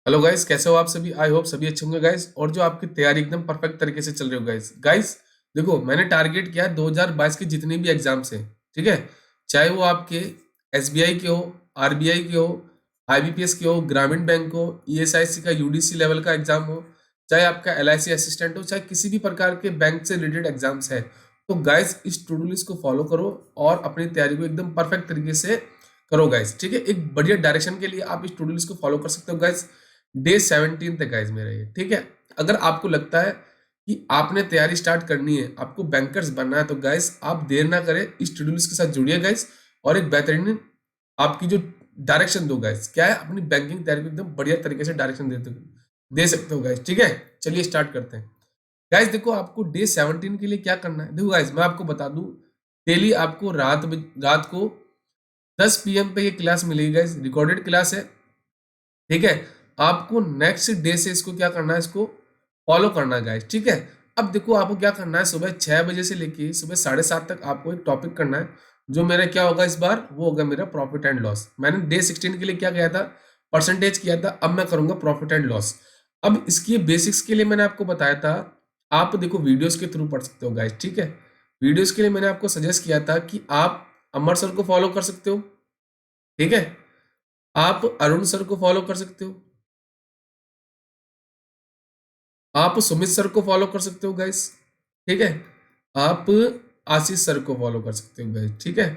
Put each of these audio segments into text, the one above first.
Hello guys, कैसे हो आप सभी। आई होप सभी अच्छे होंगे गाइस। और जो आपकी तैयारी एकदम परफेक्ट तरीके से चल रही हो गाइस। देखो, मैंने टारगेट किया है 2022 के जितने भी एग्जाम्स हैं, ठीक है, चाहे वो आपके एसबीआई के हो, आरबीआई के हो, आईबीपीएस के हो, ग्रामीण बैंक हो, ईएसआईसी का यूडीसी लेवल का एग्जाम हो, चाहे आपका एलआईसी असिस्टेंट हो, चाहे किसी भी प्रकार के बैंक से रिलेटेड एग्जाम्स है, तो गाइस इस टू डू लिस्ट को फॉलो करो और अपनी तैयारी को एकदम परफेक्ट तरीके से करो गाइस। ठीक है, एक बढ़िया डायरेक्शन के लिए आप इस टू डू लिस्ट को फॉलो कर सकते हो गाइस। डे 17 तक गाइज मेरा ये, ठीक है। अगर आपको लगता है कि आपने तैयारी स्टार्ट करनी है, आपको बैंकर्स बनना है, तो गाइज आप देर ना करें, इस टू डू लिस्ट के साथ जुड़िए गाइज। और एक बेहतरीन आपकी जो डायरेक्शन दो गाइज, क्या है, अपनी बैंकिंग तैयारी को एकदम बढ़िया तरीके से डायरेक्शन दे सकते हो गाइज। ठीक है, चलिए स्टार्ट करते हैं गाइज। देखो, आपको डे 17 के लिए क्या करना है, देखो गाइज मैं आपको बता दूं। डेली आपको रात को 10 PM पे ये क्लास मिलेगी गाइज, रिकॉर्डेड क्लास है, ठीक है। आपको नेक्स्ट डे से इसको क्या करना है, इसको फॉलो करना है गाइस, ठीक है। अब देखो, आपको क्या करना है, सुबह 6 बजे से लेके सुबह 7:30 तक आपको एक टॉपिक करना है। जो मेरा क्या होगा इस बार, वो होगा मेरा प्रॉफिट एंड लॉस। मैंने डे 16 के लिए क्या किया था, परसेंटेज किया था, अब मैं करूंगा प्रॉफिट एंड लॉस। अब इसकी बेसिक्स के लिए मैंने आपको बताया था, आप देखो वीडियोस के थ्रू पढ़ सकते हो गाइस, ठीक है। वीडियोस के लिए मैंने आपको सजेस्ट किया था कि आप अमर सर को फॉलो कर सकते हो, ठीक है। आप अरुण सर को फॉलो कर सकते हो, आप सुमित सर को फॉलो कर सकते हो गाइस, ठीक है। आप आशीष सर को फॉलो कर सकते हो गाइस, ठीक है।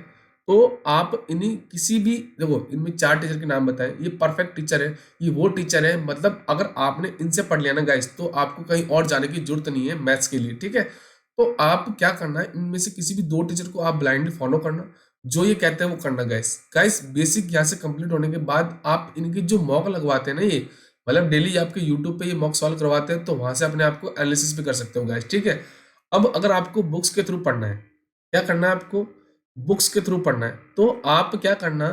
तो आप इन्हीं किसी भी, देखो इनमें 4 टीचर के नाम बताए, ये परफेक्ट टीचर है, ये वो टीचर है, मतलब अगर आपने इनसे पढ़ लिया ना गाइस, तो आपको कहीं और जाने की जरूरत नहीं है मैथ्स के लिए, ठीक है। तो आप क्या करना है, इनमें से किसी भी 2 टीचर को आप ब्लाइंडली फॉलो करना, जो ये कहते हैं वो करना गाइस। गाइस बेसिक यहाँ से कंप्लीट होने के बाद आप इनकी जो मॉक लगवाते हैं ना, ये मतलब डेली आपके यूट्यूब पे ये मॉक सॉल्व करवाते हैं, तो वहां से अपने आप को एनालिसिस भी कर सकते हो गाइस, ठीक है। अब अगर आपको बुक्स के थ्रू पढ़ना है, क्या करना है आपको, बुक्स के थ्रू पढ़ना है, तो आप क्या करना,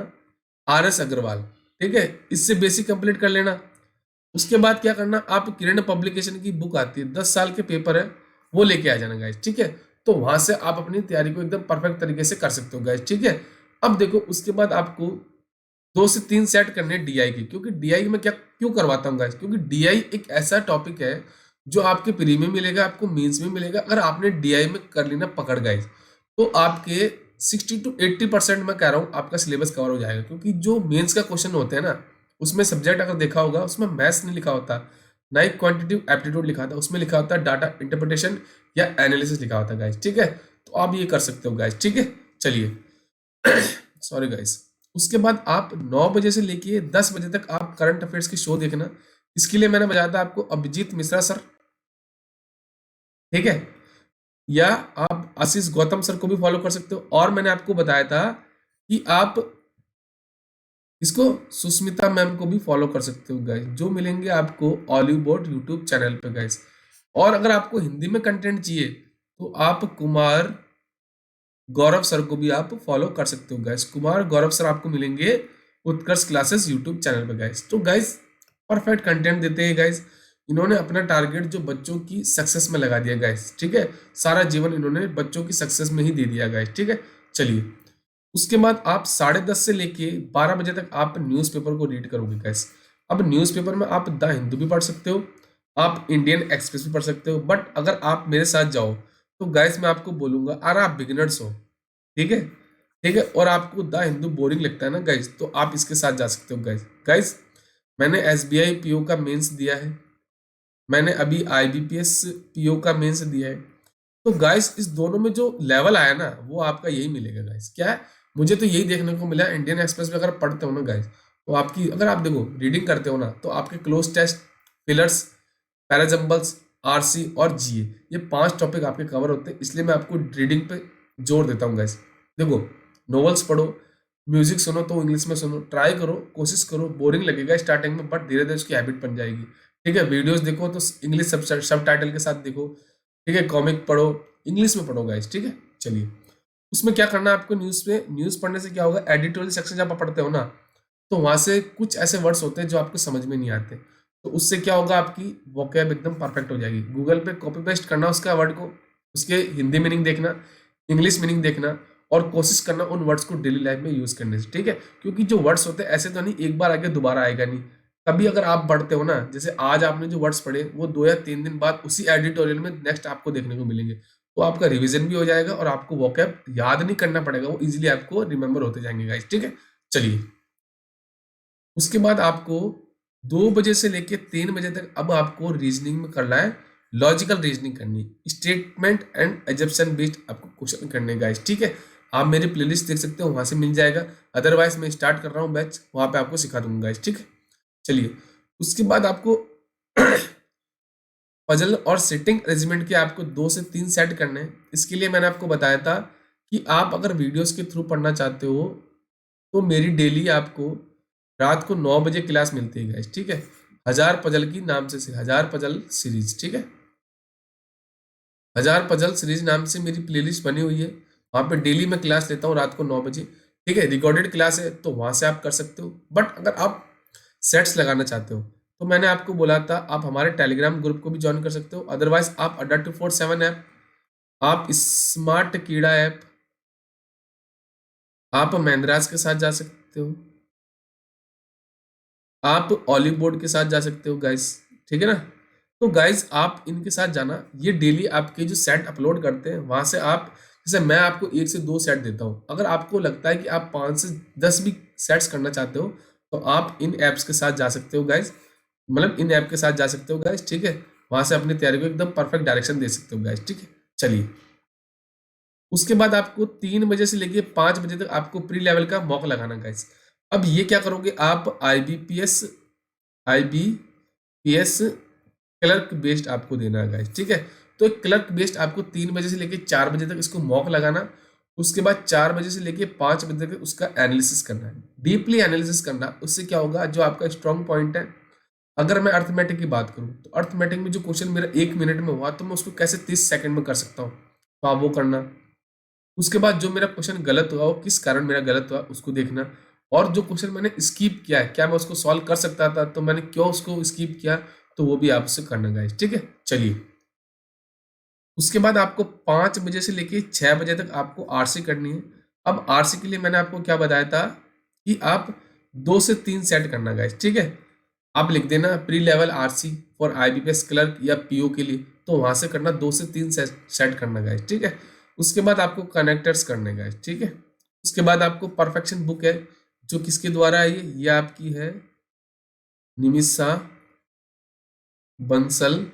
RS अग्रवाल, ठीक है, इससे बेसिक कंप्लीट कर लेना। उसके बाद क्या करना, आप किरण पब्लिकेशन की बुक आती है, 10 साल के पेपर है, वो लेके आ जाना गाइस, ठीक है। तो वहां से आप अपनी तैयारी को एकदम परफेक्ट तरीके से कर सकते हो गाइस, ठीक है। अब देखो, उसके बाद आपको 2 से 3 सेट करने डीआई की, क्योंकि डीआई में क्या क्यों करवाता हूँ गाइस, क्योंकि डीआई एक ऐसा टॉपिक है जो आपके प्री में मिलेगा, आपको मेंस में मिलेगा। अगर आपने डीआई में कर लेना पकड़ गाइस, तो आपके 60 to 80% मैं कह रहा हूँ आपका सिलेबस कवर हो जाएगा। क्योंकि जो मेंस का क्वेश्चन होते हैं ना, उसमें सब्जेक्ट अगर देखा होगा, उसमें मैथ्स नहीं लिखा होता, ना ही क्वांटिटिव एप्टीट्यूड लिखा था, उसमें लिखा होता डाटा इंटरप्रिटेशन या एनालिसिस लिखा होता गाइस, ठीक है। तो आप ये कर सकते हो गाइस, ठीक है। चलिए सॉरी गाइस। उसके बाद आप 9 बजे से लेके 10 बजे तक आप करंट अफेयर्स की शो देखना। इसके लिए मैंने बताया था आपको अभिजीत मिश्रा सर, ठीक है, या आप आशीष गौतम सर को भी फॉलो कर सकते हो। और मैंने आपको बताया था कि आप इसको सुस्मिता मैम को भी फॉलो कर सकते हो गाइस, जो मिलेंगे आपको ऑलिव बोर्ड यूट्यूब चैनल पे गाइस। और अगर आपको हिंदी में कंटेंट चाहिए, तो आप कुमार गौरव सर को भी आप फॉलो कर सकते हो गाइस। कुमार गौरव सर आपको मिलेंगे उत्कर्ष क्लासेस यूट्यूब चैनल पे गाइस। तो गाइस परफेक्ट कंटेंट देते हैं गाइस। इन्होंने अपना टारगेट जो बच्चों की सक्सेस में लगा दिया गाइस, ठीक है। सारा जीवन इन्होंने बच्चों की सक्सेस में ही दे दिया गाइस, ठीक है। चलिए, उसके बाद आप 10:30 से लेके 12 बजे तक आप न्यूज़पेपर को रीड करोगे गाइस। अब न्यूज़पेपर में आप द हिंदू भी पढ़ सकते हो, आप इंडियन एक्सप्रेस भी पढ़ सकते हो, बट अगर आप मेरे साथ जाओ, तो गाइस मैं आपको बोलूंगा, अगर आप बिगिनर्स हो, ठीक है, ठीक है, और आपको द हिंदू बोरिंग लगता है ना गाइस, तो आप इसके साथ जा सकते हो गाइस। गाइस मैंने एसबीआई पीओ का मेंस दिया है, मैंने अभी आईबीपीएस पीओ का मेंस दिया है। तो गाइस इस दोनों में जो लेवल आया ना, वो आपका यही मिलेगा गाइस। क्या है, मुझे तो यही देखने को मिला। इंडियन एक्सप्रेस में अगर पढ़ते हो ना गाइस, तो आपकी, अगर आप देखो रीडिंग करते हो ना, तो आपके cloze test, pillars, parajumbles, RC और जीए, ये 5 टॉपिक आपके कवर होते हैं। इसलिए मैं आपको रीडिंग पे जोर देता हूँ गाइस। देखो, नॉवेल्स पढ़ो, म्यूजिक सुनो तो इंग्लिश में सुनो, ट्राई करो, कोशिश करो। बोरिंग लगेगा स्टार्टिंग में, बट धीरे धीरे उसकी हैबिट बन जाएगी, ठीक है। वीडियोस देखो तो इंग्लिश सब टाइटल के साथ देखो, ठीक है। कॉमिक पढ़ो, इंग्लिश में पढ़ो गाइस, ठीक है। चलिए, उसमें क्या करना है आपको, न्यूज़ पढ़ने से क्या होगा, एडिटोरियल सेक्शन जब आप पढ़ते हो ना, तो वहां से कुछ ऐसे वर्ड्स होते हैं जो आपको समझ में नहीं आते, तो उससे क्या होगा, आपकी वोकैब एकदम परफेक्ट हो जाएगी। गूगल पे कॉपी पेस्ट करना उसका वर्ड को, उसके हिंदी मीनिंग देखना, इंग्लिश मीनिंग देखना, और कोशिश करना उन वर्ड्स को डेली लाइफ में यूज करने से, ठीक है। क्योंकि जो वर्ड्स होते हैं ऐसे तो नहीं एक बार आगे दोबारा आएगा नहीं, कभी अगर आप पढ़ते हो ना, जैसे आज आपने जो वर्ड्स पढ़े वो 2 या 3 दिन बाद उसी एडिटोरियल में नेक्स्ट आपको देखने को मिलेंगे, तो आपका रिवीजन भी हो जाएगा और आपको वोकैब याद नहीं करना पड़ेगा, वो इजीली आपको रिमेंबर होते जाएंगे गाइस, ठीक है। चलिए, उसके बाद आपको 2 बजे से लेके 3 बजे तक अब आपको रीजनिंग में करना है, लॉजिकल रीजनिंग करनी है, स्टेटमेंट एंड एजम्पशन बेस्ड आपको क्वेश्चन करने गाइस, ठीक है। आप मेरी प्लेलिस्ट देख सकते हो, वहां से मिल जाएगा, अदरवाइज मैं स्टार्ट कर रहा हूँ बैच, वहां पे आपको सिखा दूंगा गाइस, ठीक है। चलिए, उसके बाद आपको पजल और सिटिंग अरेंजमेंट के आपको 2 से 3 सेट करने हैं। इसके लिए मैंने आपको बताया था कि आप अगर वीडियोस के थ्रू पढ़ना चाहते हो तो मेरी डेली आपको रात को 9 बजे क्लास मिलती है गाइस, ठीक है। 1000 पजल की नाम से 1000 पजल सीरीज, ठीक है। 1000 पजल सीरीज नाम से मेरी प्लेलिस्ट बनी हुई है, वहाँ पे डेली मैं क्लास लेता हूँ रात को 9 बजे, ठीक है। रिकॉर्डेड क्लास है तो वहाँ से आप कर सकते हो, बट अगर आप सेट्स लगाना चाहते हो तो मैंने आपको बोला था आप हमारे टेलीग्राम ग्रुप को भी ज्वाइन कर सकते हो, अदरवाइज आप अड्डा 247 ऐप, आप स्मार्ट कीड़ा ऐप, आप महिंद्राज के साथ जा सकते हो, आप ऑलिव बोर्ड के साथ जा सकते हो गाइस, ठीक है ना। तो गाइस आप इनके साथ जाना, ये डेली आपके जो सेट अपलोड करते हैं वहां से आप, जैसे मैं आपको 1 से 2 सेट देता हूँ, अगर आपको लगता है कि आप 5 से 10 भी सेट्स करना चाहते हो तो आप इन ऐप्स के साथ जा सकते हो गाइस, मतलब इन ऐप के साथ जा सकते हो गाइस, ठीक है। वहां से अपनी तैयारी को एकदम परफेक्ट डायरेक्शन दे सकते हो गाइस, ठीक है। चलिए, उसके बाद आपको 3 बजे से लेके 5 बजे तक आपको प्री लेवल का मॉक लगाना गाइस। अब ये क्या करोगे आप, आईबीपीएस क्लर्क बेस्ड आपको देना है गाइस, ठीक है। तो एक क्लर्क बेस्ड आपको 3 बजे से लेके 4 बजे तक इसको मॉक लगाना, उसके बाद 4 बजे से लेके 5 बजे तक उसका एनालिसिस करना है, डीपली एनालिसिस करना। उससे क्या होगा, जो आपका स्ट्रॉन्ग पॉइंट है, अगर मैं अर्थमेटिक की बात करूं तो अर्थमेटिक में जो क्वेश्चन मेरा 1 मिनट में हुआ तो मैं उसको कैसे 30 सेकंड में कर सकता हूँ, तो आप वो करना। उसके बाद जो मेरा क्वेश्चन गलत हुआ वो किस कारण मेरा गलत हुआ उसको देखना, और जो क्वेश्चन मैंने स्किप किया है क्या मैं उसको सॉल्व कर सकता था तो मैंने क्यों उसको स्किप किया, तो वो भी आपसे करना गाइस, ठीक है। चलिए, उसके बाद आपको 5 बजे से लेके 6 बजे तक आपको आरसी करनी है। अब आरसी के लिए मैंने आपको क्या बताया था कि आप 2 से 3 सेट करना गाइस, ठीक है। आप लिख देना pre level RC for IBPS clerk या पीओ के लिए, तो वहां से करना 2 से 3 सेट करना गाइस, ठीक है। उसके बाद आपको कनेक्टर्स करने गाइस, ठीक है। उसके बाद आपको परफेक्शन बुक है, जो किसके द्वारा है, ये आपकी है निमिषा बंसल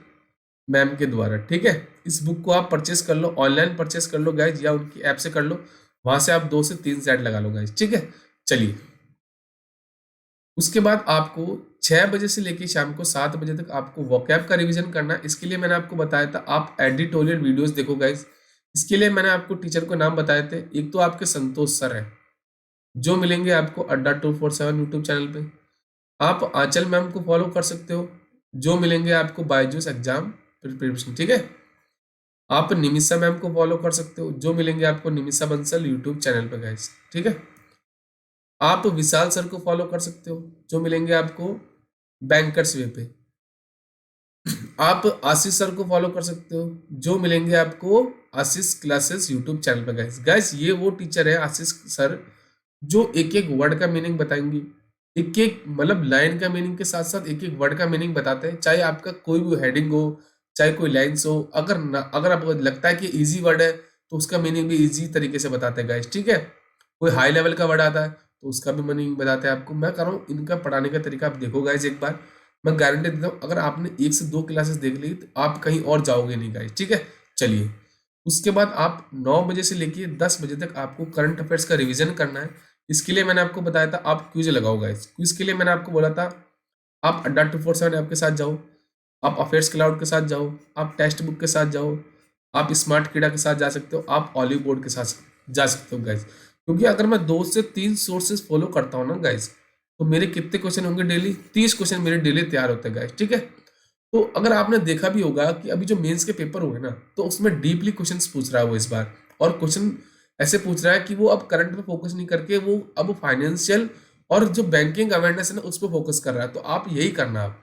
मैम के द्वारा, ठीक है। इस बुक को आप परचेस कर लो, ऑनलाइन परचेस कर लो गाइज, या उनकी ऐप से कर लो, वहां से आप 2 से 3 सेट लगा लो गाइज, ठीक है। चलिए, उसके बाद आपको 6 बजे से लेकर शाम को 7 बजे तक आपको वोकैब का रिवीजन करना है। इसके लिए मैंने आपको बताया था आप एडिटोरियल वीडियोस देखो गाइज। इसके लिए मैंने आपको टीचर को नाम बताए थे, एक तो आपके संतोष सर है जो मिलेंगे आपको अड्डा 247 यूट्यूब चैनल पे, आप आंचल मैम को फॉलो कर सकते हो जो मिलेंगे आपको बायजूस एग्जाम प्रिपरेशन, ठीक है। आप निमिषा मैम को फॉलो कर सकते हो जो मिलेंगे आपको निमिषा बंसल यूट्यूब चैनल पे गाइस, ठीक है। आप विशाल सर को फॉलो कर सकते हो जो मिलेंगे आपको बैंकर्स वे पे। आप आशीष सर को फॉलो कर सकते हो जो मिलेंगे आपको आशीष क्लासेस यूट्यूब चैनल पे गाइस। गाइस ये वो टीचर है आशीष सर जो एक एक वर्ड का मीनिंग बताएंगे, एक एक मतलब लाइन का मीनिंग के साथ साथ एक एक वर्ड का मीनिंग बताते हैं, चाहे आपका कोई भी हेडिंग हो चाहे कोई लाइन्स हो, अगर आपको लगता है कि इजी वर्ड है तो उसका मीनिंग भी इजी तरीके से बताते हैं गाइस, ठीक है। कोई हाई लेवल का वर्ड आता है तो उसका भी मीनिंग बताते हैं आपको। मैं कह रहा हूँ इनका पढ़ाने का तरीका आप देखो गाइस एक बार, मैं गारंटी देता हूँ अगर आपने 1 से 2 क्लासेस देख ली तो आप कहीं और जाओगे नहीं गाइस, ठीक है। चलिए, उसके बाद आप 9 बजे से लेके 10 बजे तक आपको करंट अफेयर्स का रिवीजन करना है। इसके लिए मैंने आपको बताया था आप क्विज लगाओ गाइस। क्विज के लिए मैंने आपको बोला था आप अड्डा 247 ऐप के साथ जाओ, आप अफेयर्स क्लाउड के साथ जाओ, आप टेक्स्ट बुक के साथ जाओ, आप स्मार्ट कीड़ा के साथ जा सकते हो, आप ऑलिव बोर्ड के साथ जा सकते हो गाइस। क्योंकि अगर मैं 2 से 3 सोर्सेज फॉलो करता हूँ ना गाइस, तो मेरे कितने क्वेश्चन होंगे डेली, 30 क्वेश्चन मेरे डेली तैयार होते हैं गाइस, ठीक है। तो अगर आपने देखा भी होगा कि अभी जो मेंस के पेपर हुए ना तो उसमें डीपली क्वेश्चंस पूछ रहा है वो इस बार, और क्वेश्चन ऐसे पूछ रहा है कि वो अब करंट पे फोकस नहीं करके वो अब फाइनेंशियल और जो बैंकिंग अवेयरनेस है ना उस पर फोकस कर रहा है, तो आप यही करना आप।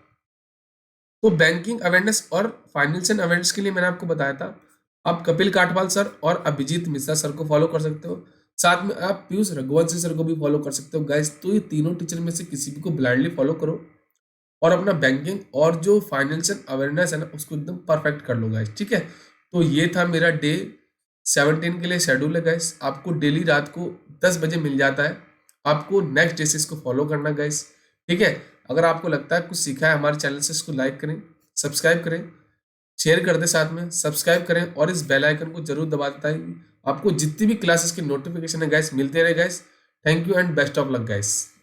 तो बैंकिंग अवेयरनेस और फाइनेंशियल अवेयरनेस के लिए मैंने आपको बताया था आप कपिल काठवाल सर और अभिजीत मिश्रा सर को फॉलो कर सकते हो, साथ में आप पीयूष रघुवंशी सर को भी फॉलो कर सकते हो गाइस। तो ये तीनों टीचर में से किसी भी को ब्लाइंडली फॉलो करो, और अपना बैंकिंग और जो फाइनेंशियल अवेयरनेस है ना उसको एकदम परफेक्ट कर लो गाइस, ठीक है। तो ये था मेरा डे 17 के लिए शेड्यूल है गाइस। आपको डेली रात को 10 बजे मिल जाता है, आपको नेक्स्ट डे से इसको फॉलो करना गाइस, ठीक है। अगर आपको लगता है कुछ सीखा है हमारे चैनल से, इसको लाइक करें, सब्सक्राइब करें, शेयर कर दे, साथ में सब्सक्राइब करें और इस बेल आइकन को जरूर दबा देता है। आपको जितनी भी क्लासेस की नोटिफिकेशन है गाइस मिलते रहे guys. Thank you and best of luck guys.